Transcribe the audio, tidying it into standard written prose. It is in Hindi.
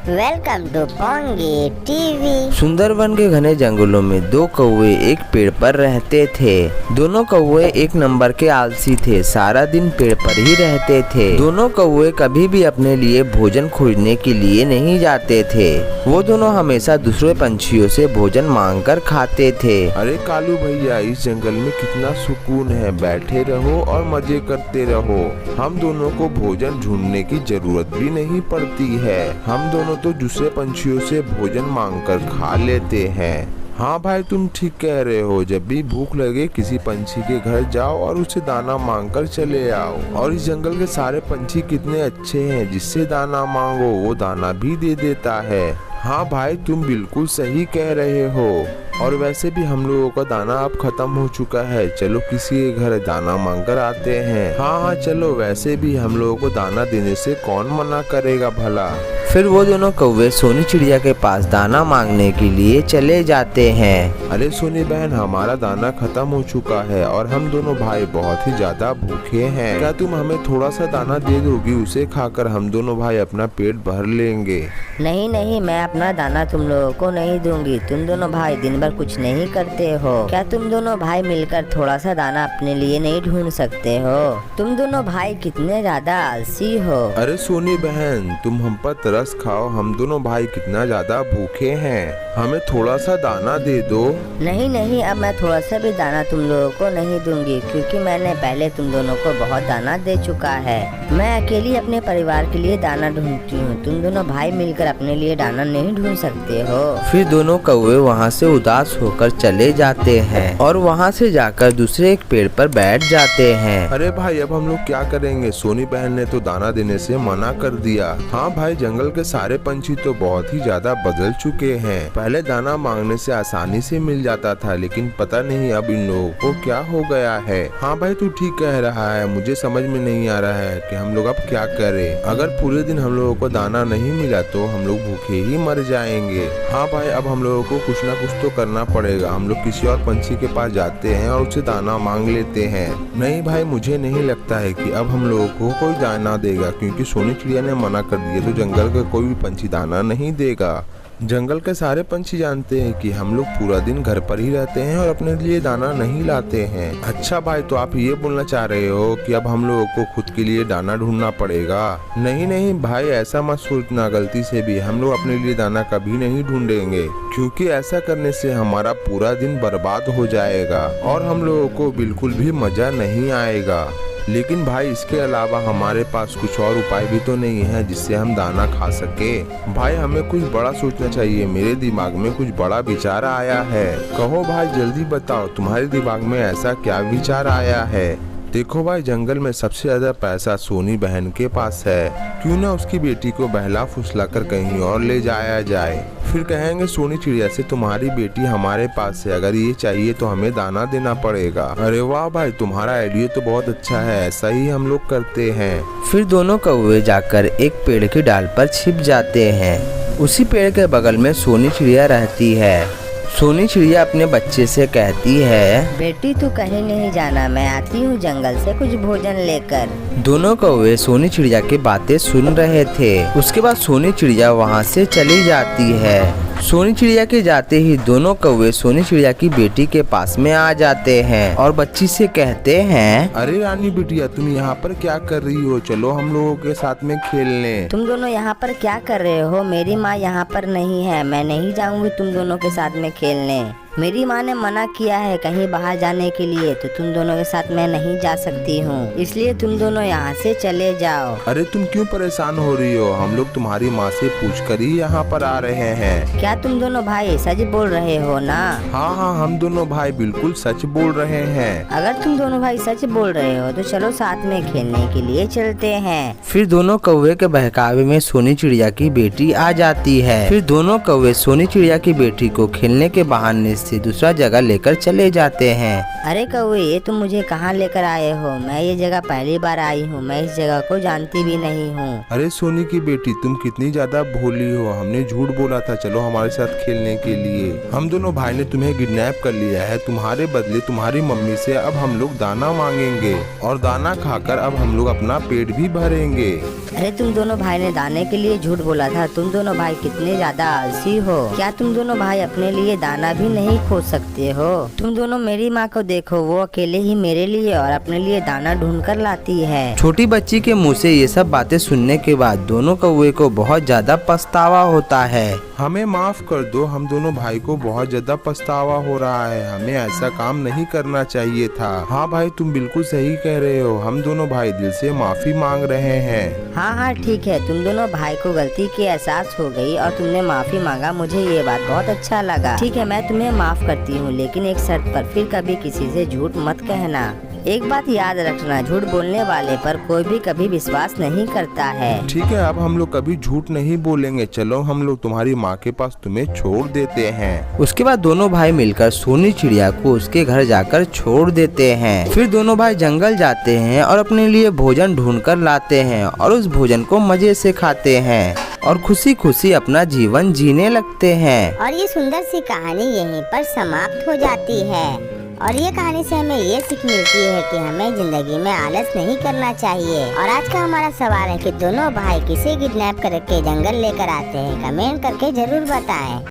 Welcome to Pongi TV. Sundarban के घने जंगलों में दो कौवे एक पेड़ पर रहते थे। दोनों कौवे एक नंबर के आलसी थे, सारा दिन पेड़ पर ही रहते थे। दोनों कौवे कभी भी अपने लिए भोजन खोजने के लिए नहीं जाते थे। वो दोनों हमेशा दूसरे पंछियों से भोजन मांग कर खाते थे। अरे कालू भैया, इस जंगल में कितना सुकून है, बैठे रहो और मजे करते रहो। हम दोनों को भोजन ढूंढने की जरूरत भी नहीं पड़ती है। हम दोनों तो दूसरे पंछियों से भोजन मांगकर खा लेते हैं। हाँ भाई, तुम ठीक कह रहे हो। जब भी भूख लगे किसी पंछी के घर जाओ और उसे दाना मांगकर चले आओ। और इस जंगल के सारे पंछी कितने अच्छे हैं, जिससे दाना मांगो वो दाना भी दे देता है। हाँ भाई, तुम बिल्कुल सही कह रहे हो। और वैसे भी हम लोगों का दाना अब खत्म हो चुका है, चलो किसी के घर दाना मांगकर आते हैं। हाँ चलो, वैसे भी हम लोगों को दाना देने से कौन मना करेगा भला। फिर वो दोनों कौवे सोनी चिड़िया के पास दाना मांगने के लिए चले जाते हैं। अरे सोनी बहन, हमारा दाना खत्म हो चुका है और हम दोनों भाई बहुत ही ज्यादा भूखे हैं। क्या तुम हमें थोड़ा सा दाना दे दोगी? उसे खाकर हम दोनों भाई अपना पेट भर लेंगे। नहीं नहीं, मैं अपना दाना तुम लोगों को नहीं दूंगी। तुम दोनों भाई दिन भर कुछ नहीं करते हो। क्या तुम दोनों भाई मिलकर थोड़ा सा दाना अपने लिए नहीं ढूंढ सकते हो? तुम दोनों भाई कितने ज्यादा आलसी हो। अरे सोनी बहन, तुम हम पर तरस खाओ। हम दोनों भाई कितना ज्यादा भूखे हैं, हमें थोड़ा सा दाना दे दो। नहीं नहीं, अब मैं थोड़ा सा भी दाना तुम लोगों को नहीं दूंगी, क्योंकि मैंने पहले तुम दोनों को बहुत दाना दे चुका है। मैं अकेली अपने परिवार के लिए दाना ढूंढती हूँ। तुम दोनों भाई मिलकर अपने लिए दाना नहीं ढूंढ सकते हो। फिर दोनों कौवे वहाँ से उदास होकर चले जाते हैं और वहाँ से जाकर दूसरे एक पेड़ पर बैठ जाते हैं। अरे भाई, अब हम लोग क्या करेंगे? सोनी बहन ने तो दाना देने से मना कर दिया। हाँ भाई, जंगल के सारे पंछी तो बहुत ही ज्यादा बदल चुके हैं। पहले दाना मांगने से आसानी से मिल जाता था, लेकिन पता नहीं अब इन लोगों को क्या हो गया है। हाँ भाई, तू ठीक कह रहा है। मुझे समझ में नहीं आ रहा है कि हम लोग अब क्या करें। अगर पूरे दिन हम लोगों को दाना नहीं मिला तो हम लोग भूखे ही मर जाएंगे। हाँ भाई, अब हम लोगों को कुछ ना कुछ तो करना पड़ेगा। हम लोग किसी और पंछी के पास जाते हैं और उससे दाना मांग लेते हैं। नहीं भाई, मुझे नहीं लगता है कि अब हम लोगों को कोई दाना देगा, क्योंकि सोनी चिड़िया ने मना कर दिया तो जंगल का कोई भी पंछी दाना नहीं देगा। जंगल के सारे पंछी जानते हैं कि हम लोग पूरा दिन घर पर ही रहते हैं और अपने लिए दाना नहीं लाते हैं। अच्छा भाई, तो आप ये बोलना चाह रहे हो कि अब हम लोगों को खुद के लिए दाना ढूंढना पड़ेगा? नहीं नहीं भाई, ऐसा मत सोचना। गलती से भी हम लोग अपने लिए दाना कभी नहीं ढूंढेंगे, क्योंकि ऐसा करने से हमारा पूरा दिन बर्बाद हो जाएगा और हम लोगों को बिल्कुल भी मजा नहीं आएगा। लेकिन भाई, इसके अलावा हमारे पास कुछ और उपाय भी तो नहीं है जिससे हम दाना खा सके। भाई, हमें कुछ बड़ा सोचना चाहिए। मेरे दिमाग में कुछ बड़ा विचार आया है। कहो भाई, जल्दी बताओ, तुम्हारे दिमाग में ऐसा क्या विचार आया है? देखो भाई, जंगल में सबसे ज्यादा पैसा सोनी बहन के पास है। क्यों ना उसकी बेटी को बहला फुसला कर कहीं और ले जाया जाए। फिर कहेंगे सोनी चिड़िया से, तुम्हारी बेटी हमारे पास है, अगर ये चाहिए तो हमें दाना देना पड़ेगा। अरे वाह भाई, तुम्हारा आइडिया तो बहुत अच्छा है। ऐसा ही हम लोग करते हैं। फिर दोनों कौवे जाकर एक पेड़ की डाल पर छिप जाते हैं। उसी पेड़ के बगल में सोनी चिड़िया रहती है। सोनी चिड़िया अपने बच्चे से कहती है, बेटी तू कहीं नहीं जाना, मैं आती हूँ जंगल से कुछ भोजन लेकर। दोनों कौवे सोनी चिड़िया की बातें सुन रहे थे। उसके बाद सोनी चिड़िया वहाँ से चली जाती है। सोनी चिड़िया के जाते ही दोनों कौवे सोनी चिड़िया की बेटी के पास में आ जाते हैं और बच्ची से कहते हैं, अरे रानी बिटिया, तुम यहाँ पर क्या कर रही हो? चलो हम लोगों के साथ में खेलने। तुम दोनों यहाँ पर क्या कर रहे हो? मेरी माँ यहाँ पर नहीं है, मैं नहीं जाऊंगी तुम दोनों के साथ में खेलने। मेरी माँ ने मना किया है कहीं बाहर जाने के लिए, तो तुम दोनों के साथ मैं नहीं जा सकती हूँ, इसलिए तुम दोनों यहाँ से चले जाओ। अरे तुम क्यों परेशान हो रही हो? हम लोग तुम्हारी माँ से पूछ कर ही यहाँ पर आ रहे हैं। क्या तुम दोनों भाई सच बोल रहे हो ना? हाँ हाँ, हम दोनों भाई बिल्कुल सच बोल रहे हैं। अगर तुम दोनों भाई सच बोल रहे हो तो चलो साथ में खेलने के लिए चलते हैं। फिर दोनों कौवे के बहकावे में सोनी चिड़िया की बेटी आ जाती है। फिर दोनों कौवे सोनी चिड़िया की बेटी को खेलने के बहाने से दूसरा जगह लेकर चले जाते हैं। अरे कौवे, ये तुम मुझे कहाँ लेकर आए हो? मैं ये जगह पहली बार आई हूँ, मैं इस जगह को जानती भी नहीं हूँ। अरे सोनी की बेटी, तुम कितनी ज्यादा भोली हो। हमने झूठ बोला था चलो हमारे साथ खेलने के लिए। हम दोनों भाई ने तुम्हें किडनैप कर लिया है। तुम्हारे बदले तुम्हारी मम्मी से अब हम लोग दाना मांगेंगे और दाना खाकर अब हम लोग अपना पेट भी भरेंगे। अरे तुम दोनों भाई ने दाने के लिए झूठ बोला था। तुम दोनों भाई कितने ज्यादा आलसी हो। क्या तुम दोनों भाई अपने लिए दाना भी नहीं खोज सकते हो? तुम दोनों मेरी माँ को देखो, वो अकेले ही मेरे लिए और अपने लिए दाना ढूंढ कर लाती है। छोटी बच्ची के मुंह से ये सब बातें सुनने के बाद दोनों कौवे को बहुत ज्यादा पछतावा होता है। हमें माफ कर दो, हम दोनों भाई को बहुत ज्यादा पछतावा हो रहा है। हमें ऐसा काम नहीं करना चाहिए था। हाँ भाई, तुम बिल्कुल सही कह रहे हो। हम दोनों भाई दिल से माफी मांग रहे हैं। हाँ ठीक है, तुम दोनों भाई को गलती की एहसास हो गई और तुमने माफी मांगा। मुझे ये बात बहुत अच्छा लगा। ठीक है, मैं तुम्हें माफ करती हूँ, लेकिन एक शर्त पर। फिर कभी किसी से झूठ मत कहना। एक बात याद रखना, झूठ बोलने वाले पर कोई भी कभी विश्वास नहीं करता है। ठीक है, अब हम लोग कभी झूठ नहीं बोलेंगे। चलो हम लोग तुम्हारी माँ के पास तुम्हें छोड़ देते हैं। उसके बाद दोनों भाई मिलकर सोनी चिड़िया को उसके घर जाकर छोड़ देते हैं। फिर दोनों भाई जंगल जाते हैं और अपने लिए भोजन ढूंढ कर लाते हैं और उस भोजन को मजे से खाते हैं और खुशी खुशी अपना जीवन जीने लगते हैं। और ये सुंदर सी कहानी यहीं पर समाप्त हो जाती है। और ये कहानी से हमें ये सीख मिलती है कि हमें जिंदगी में आलस नहीं करना चाहिए। और आज का हमारा सवाल है कि दोनों भाई किसे किडनैप करके जंगल लेकर आते हैं? कमेंट करके जरूर बताएं।